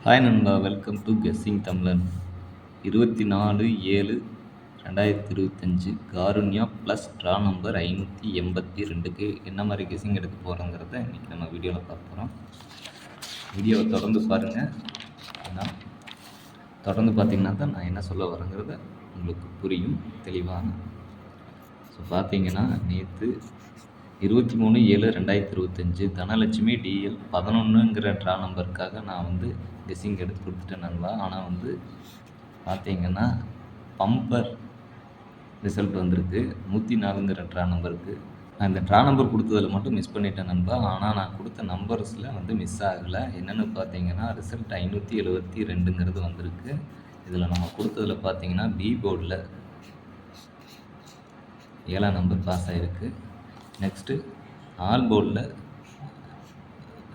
Hi நண்பா, welcome to guessing தமிழன். 24/7/2025 Karunya plus draw number 582க்கு என்ன மாதிரி கெஸ்ஸிங் எடுக்க போகிறோங்கிறத இன்றைக்கி நம்ம வீடியோவில் பார்க்க போகிறோம். வீடியோவை தொடர்ந்து பாருங்கள். ஏன்னா தொடர்ந்து பார்த்திங்கன்னா தான் நான் என்ன சொல்ல வரேங்கிறத உங்களுக்கு புரியும் தெளிவாக. ஸோ பார்த்தீங்கன்னா நேற்று 23/7/2025 தனலட்சுமி டிஎல் 11ங்கிற ட்ரா நம்பருக்காக நான் கெஸ்ஸிங் எடுத்து கொடுத்துட்டேன் நண்பா. ஆனால் பார்த்தீங்கன்னா பம்பர் ரிசல்ட் வந்திருக்கு 104ங்கிற ட்ரா நம்பருக்கு. நான் இந்த ட்ரா நம்பர் கொடுத்ததில் மட்டும் மிஸ் பண்ணிட்டேன் நண்பா. ஆனால் நான் கொடுத்த நம்பர்ஸில் மிஸ் ஆகலை. என்னென்னு பார்த்தீங்கன்னா ரிசல்ட் 572ங்கிறது வந்திருக்கு. இதில் நம்ம கொடுத்ததில் பார்த்தீங்கன்னா பி போர்டில் 7ஆம் நம்பர் பாஸ் ஆகிருக்கு. நெக்ஸ்ட்டு ஆல் போர்டில்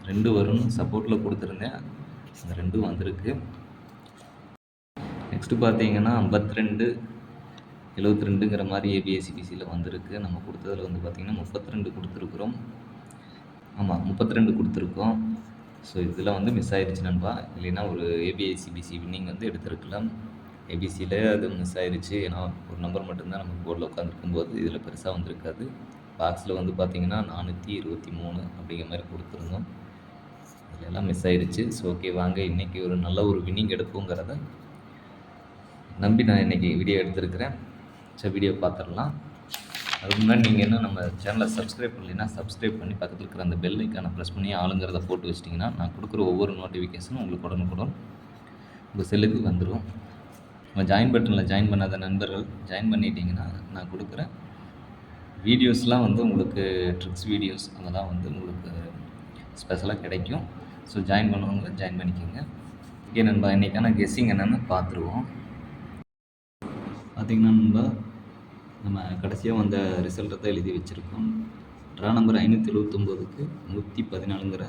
2 வரும்னு சப்போர்ட்டில் கொடுத்துருந்தேன், அந்த 2 வந்திருக்கு. நெக்ஸ்ட்டு பார்த்தீங்கன்னா 52/72ங்கிற மாதிரி ஏபிஎஸ்சிபிசியில் வந்திருக்கு. நம்ம கொடுத்ததில் பார்த்திங்கன்னா 32 கொடுத்துருக்குறோம். ஆமாம், 32 கொடுத்துருக்கோம். ஸோ இதில் மிஸ் ஆயிடுச்சு நண்பா. இல்லைன்னா ஒரு ஏபிஎஸ்சிபிசி வின்னிங் எடுத்துருக்கலாம். ஏபிசியில் அது மிஸ் ஆயிடுச்சு. ஏன்னா ஒரு நம்பர் மட்டும்தான் நம்ம போர்டில் உட்காந்துருக்கும்போது இதில் பெருசாக வந்திருக்காது. பாக்ஸில் பார்த்தீங்கன்னா 423 அப்படிங்கிற மாதிரி கொடுத்துருந்தோம். இதெல்லாம் மிஸ் ஆயிடுச்சு. ஸோ ஓகே, வாங்க இன்றைக்கி ஒரு நல்ல ஒரு வின்னிங் எடுப்போங்கிறத நம்பி நான் இன்றைக்கி வீடியோ எடுத்திருக்கிறேன். சரி, வீடியோ பார்த்துடலாம். அதுக்கு முன்னாடி நீங்கள் என்ன நம்ம சேனலை சப்ஸ்கிரைப் பண்ணலைன்னா சப்ஸ்கிரைப் பண்ணி பக்கத்தில் இருக்கிற அந்த பெல் ஐக்கானை ப்ரெஸ் பண்ணி ஆளுங்கிறத போட்டு வச்சிட்டிங்கன்னா நான் கொடுக்குற ஒவ்வொரு நோட்டிஃபிகேஷனும் உங்களுக்கு உடனுக்குடன் உங்கள் செல்லுக்கு வந்துடும். நம்ம ஜாயின் பட்டனில் ஜாயின் பண்ணாத நண்பர்கள் ஜாயின் பண்ணிட்டீங்கன்னா நான் கொடுக்குற வீடியோஸ்லாம் உங்களுக்கு ட்ரிக்ஸ் வீடியோஸ் அதெல்லாம் உங்களுக்கு ஸ்பெஷலாக கிடைக்கும். ஸோ ஜாயின் பண்ணுவாங்க, ஜாயின் பண்ணிக்கோங்க. ஓகே நண்பா, இன்றைக்கான கெஸ்ஸிங் என்னென்னு பார்த்துருவோம். பார்த்திங்கன்னா நண்பா, நம்ம கடைசியாக வந்த ரிசல்ட்டை தான் எழுதி வச்சுருக்கோம். ட்ரா நம்பர் 579க்கு 114ங்கிற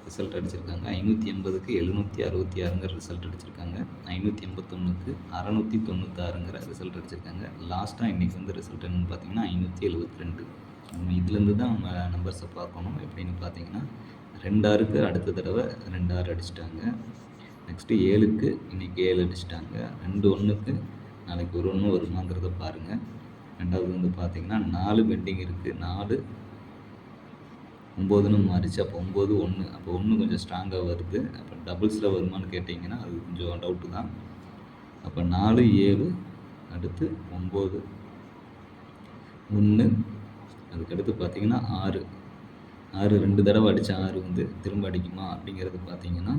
ரிசல்ட் அடிச்சிருக்காங்க. 580க்கு 766ங்கிற ரிசல்ட் அடிச்சிருக்காங்க. 581க்கு 696ங்கிற ரிசல்ட் அடிச்சிருக்காங்க. லாஸ்ட்டாக இன்றைக்கி ரிசல்ட் என்னென்னு பார்த்தீங்கன்னா 572. நம்ம இதுலேருந்து தான் நம்ம நம்பர்ஸை பார்க்கணும். எப்படின்னு பார்த்தீங்கன்னா 2/6க்கு அடுத்த தடவை 2/6 அடிச்சிட்டாங்க. நெக்ஸ்ட்டு 7க்கு இன்றைக்கி 7 அடிச்சிட்டாங்க. 2/1க்கு நாளைக்கு ஒரு 1 வருமாங்கிறத பாருங்கள். ரெண்டாவது பார்த்தீங்கன்னா 4 பெண்டிங் இருக்குது. 4 9ன்னு மாறிச்சு. அப்போ 9 1, அப்போ 1 கொஞ்சம் ஸ்ட்ராங்காக வருது. அப்போ டபுள்ஸில் வருமானு கேட்டிங்கன்னா அது கொஞ்சம் டவுட்டு தான். அப்போ 4 7 அடுத்து 9 1, அதுக்கடுத்து பார்த்திங்கன்னா 6 2 தடவை அடித்த 6 திரும்ப அடிக்குமா அப்படிங்கிறது பார்த்திங்கன்னா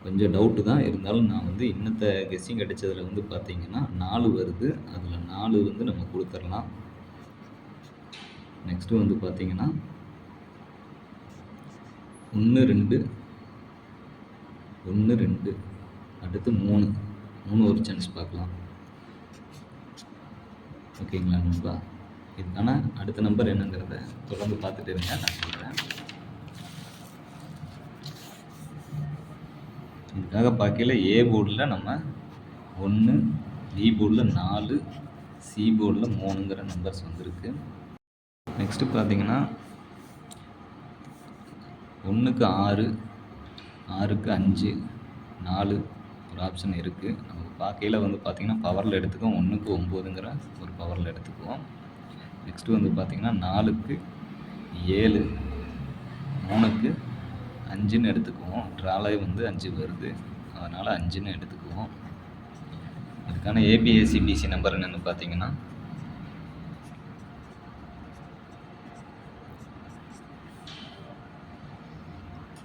கொஞ்சம் டவுட்டு தான். இருந்தாலும் நான் இன்னத்த கெஸ்ஸிங் அடித்ததில் பார்த்திங்கன்னா 4 வருது. அதில் 4 நம்ம கொடுத்துடலாம். நெக்ஸ்ட்டு பார்த்திங்கன்னா 1 2 1 2 அடுத்து 3 ஒரு சான்ஸ் பார்க்கலாம். ஓகேங்களா நண்பா? இதுக்கான அடுத்த நம்பர் என்னங்கிறத தொடர்ந்து பார்த்துட்டு இருங்க, நான் சொல்கிறேன். இதுக்காக பார்க்கையில் ஏ போர்டில் நம்ம 1, பி போர்டில் 4, சி போர்டில் 3ங்கிற நம்பர்ஸ் வந்திருக்கு. நெக்ஸ்ட்டு பார்த்தீங்கன்னா 1க்கு 6, 6க்கு 5, 4 ஒரு ஆப்ஷன் இருக்குது. நமக்கு பார்க்கையில் பார்த்திங்கன்னா பவரில் எடுத்துக்குவோம். 1க்கு 9ங்கிற ஒரு பவரில் எடுத்துக்குவோம். நெக்ஸ்ட்டு பார்த்திங்கன்னா 4க்கு 7, 3க்கு 5ன்னு எடுத்துக்குவோம். ட்ராலே 5 வருது, அதனால் 5ன்னு எடுத்துக்குவோம். இதுக்கான ஏபிஎஸ்சிபிசி நம்பர் என்னென்னு பார்த்தீங்கன்னா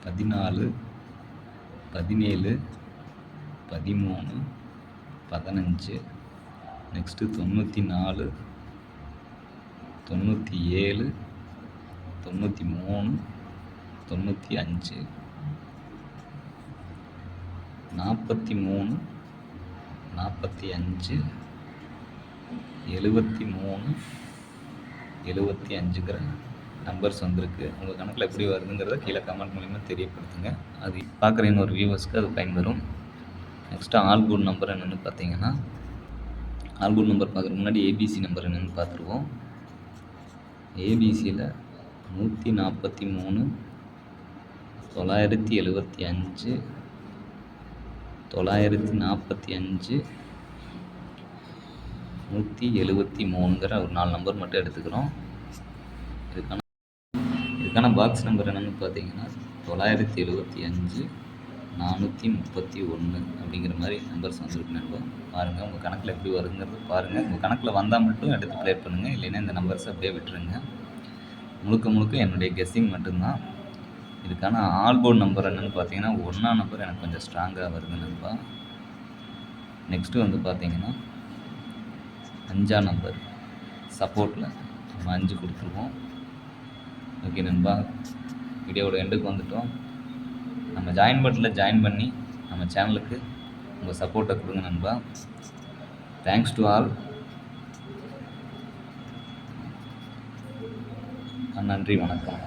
14 17 13 15. நெக்ஸ்ட்டு 94 97 93 95 43 45 73 75ங்கிற நம்பர்ஸ் வந்திருக்கு. உங்கள் கணக்கில் எப்படி வருதுங்கிறத கீழே கமெண்ட் மூலிமா தெரியப்படுத்துங்க. அது பார்க்குற இன்னொரு வியூவர்ஸ்க்கு அது பயன்பெறும். நெக்ஸ்ட்டு ஆல் போர்ட் நம்பர் என்னென்னு பார்த்தீங்கன்னா, ஆல் போர்ட் நம்பர் பார்க்குறதுக்கு முன்னாடி ஏபிசி நம்பர் என்னென்னு பார்த்துருவோம். ஏபிசியில் 143 975 945 173ங்கிற ஒரு 4 நம்பர் மட்டும் எடுத்துக்கிறோம். இதுக்கான பாக்ஸ் நம்பர் என்னென்னு பார்த்தீங்கன்னா 975 431 அப்படிங்கிற மாதிரி நம்பர்ஸ் வந்துருக்கு நண்பா. பாருங்கள் உங்கள் கணக்கில் எப்படி வருங்கிறது பாருங்கள். உங்கள் கணக்கில் வந்தால் மட்டும் எடுத்து ப்ளே பண்ணுங்கள், இல்லைன்னா இந்த நம்பர்ஸை அப்படியே விட்டுருங்க. முழுக்க என்னுடைய கெஸ்ஸிங் மட்டும்தான். இதுக்கான ஆல்போர்ட் நம்பர் என்னென்னு பார்த்தீங்கன்னா 1ஆம் நம்பர் எனக்கு கொஞ்சம் ஸ்ட்ராங்காக வருது நண்பா. நெக்ஸ்ட்டு வந்து பார்த்தீங்கன்னா 5ஆம் நம்பர் சப்போர்ட்டில் நம்ம 5 கொடுத்துருவோம். ஓகே நண்பா, வீடியோவோட எண்டுக்கு வந்துட்டோம். நம்ம ஜாயின் பட்டனில் ஜாயின் பண்ணி நம்ம சேனலுக்கு உங்கள் சப்போர்ட்டை கொடுங்க நண்பா. Thanks to all. நன்றி, வணக்கம்.